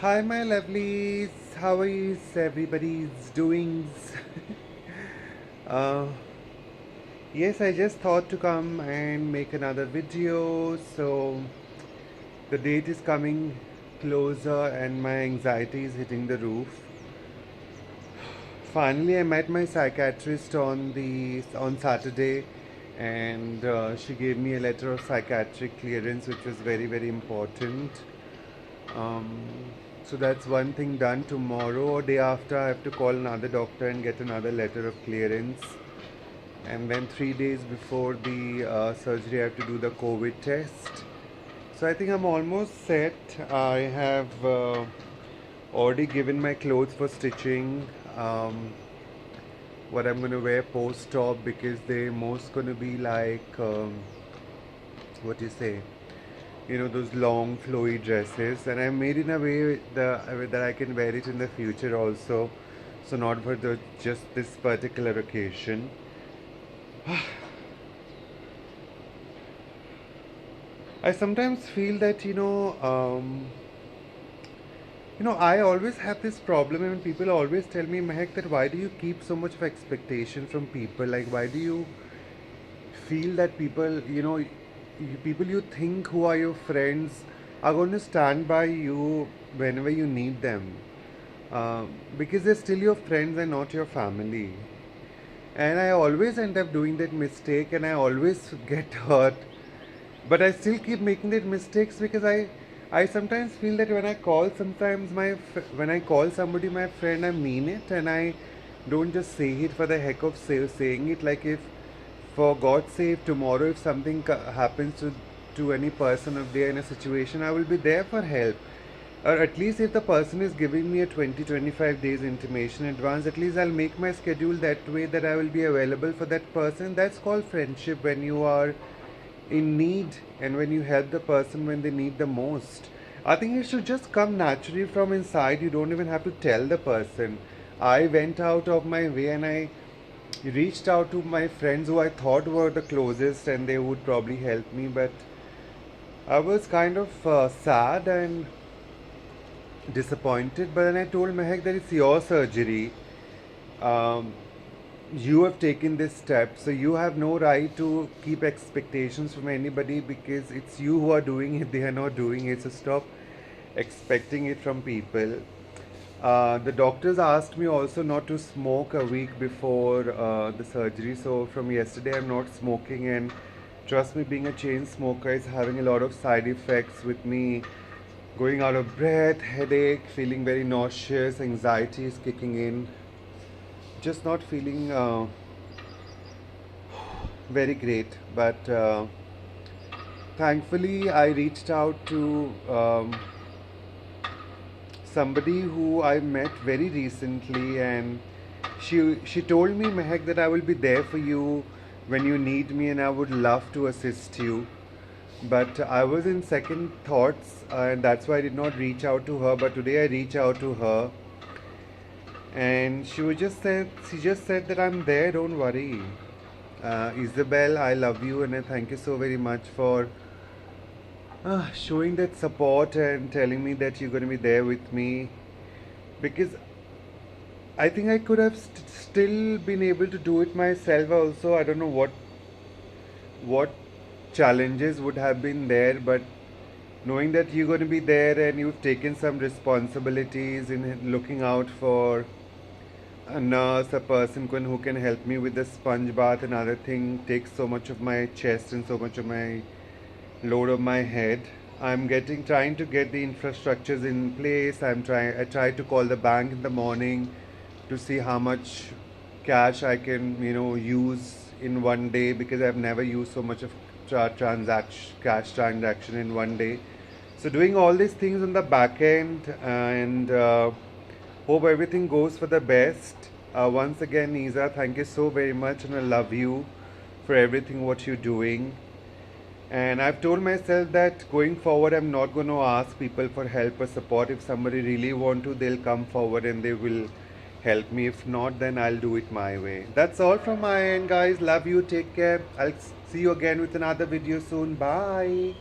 Hi, my lovelies. How is everybody's doings? uh, yes, I just thought to come and make another video. So the date is coming closer, and my anxiety is hitting the roof. Finally, I met my psychiatrist on Saturday, and she gave me a letter of psychiatric clearance, which was very important. Um, so that's one thing done. Tomorrow or day after, I have to call another doctor and get another letter of clearance. And then 3 days before the surgery, I have to do the COVID test. So I think I'm almost set. I have already given my clothes for stitching. What I'm gonna wear post-op, because they're most gonna be like what do you say? Those long flowy dresses, and I made in a way that I can wear it in the future also, so not for just this particular occasion. I sometimes feel that I always have this problem, and people always tell me, Mehak, that why do you keep so much of expectation from people? Like, why do you feel that people you think who are your friends are going to stand by you whenever you need them, because they're still your friends and not your family. And I always end up doing that mistake, and I always get hurt, but I still keep making that mistakes, because I sometimes feel that when I call somebody my friend, I mean it, and I don't just say it for the heck of saying it. Like, if for God's sake, tomorrow if something happens to any person, if they are in a situation, I will be there for help. Or at least if the person is giving me a 20-25 days intimation in advance, at least I'll make my schedule that way that I will be available for that person. That's called friendship, when you are in need and when you help the person when they need the most. I think it should just come naturally from inside. You don't even have to tell the person. I went out of my way and I reached out to my friends who I thought were the closest and they would probably help me, but I was kind of sad and disappointed. But then I told Mehak that it's your surgery. Um, you have taken this step, so you have no right to keep expectations from anybody, because it's you who are doing it, they are not doing it. So stop expecting it from people. The doctors asked me also not to smoke a week before the surgery, so from yesterday I'm not smoking. And trust me, being a chain smoker is having a lot of side effects with me going out of breath, headache, feeling very nauseous, anxiety is kicking in, just not feeling very great. But thankfully, I reached out to somebody who I met very recently, and she told me, Mehak, that I will be there for you when you need me, and I would love to assist you. But I was in second thoughts, and that's why I did not reach out to her. But today I reach out to her, and she just said that I'm there. Don't worry, Isabel. I love you, and I thank you so very much for showing that support and telling me that you're going to be there with me, because I think I could have still been able to do it myself also. I don't know what challenges would have been there, but knowing that you're going to be there and you've taken some responsibilities in looking out for a nurse, a person who can help me with the sponge bath and other thing, takes so much of my chest and so much of my load of my head. I'm trying to get the infrastructures in place. I try to call the bank in the morning to see how much cash I can, use in one day, because I've never used so much of cash transaction in one day. So doing all these things on the back end, and hope everything goes for the best. Once again, Nisa, thank you so very much, and I love you for everything what you're doing. And I've told myself that going forward, I'm not going to ask people for help or support. If somebody really want to, they'll come forward and they will help me. If not, then I'll do it my way. That's all from my end, guys. Love you. Take care. I'll see you again with another video soon. Bye.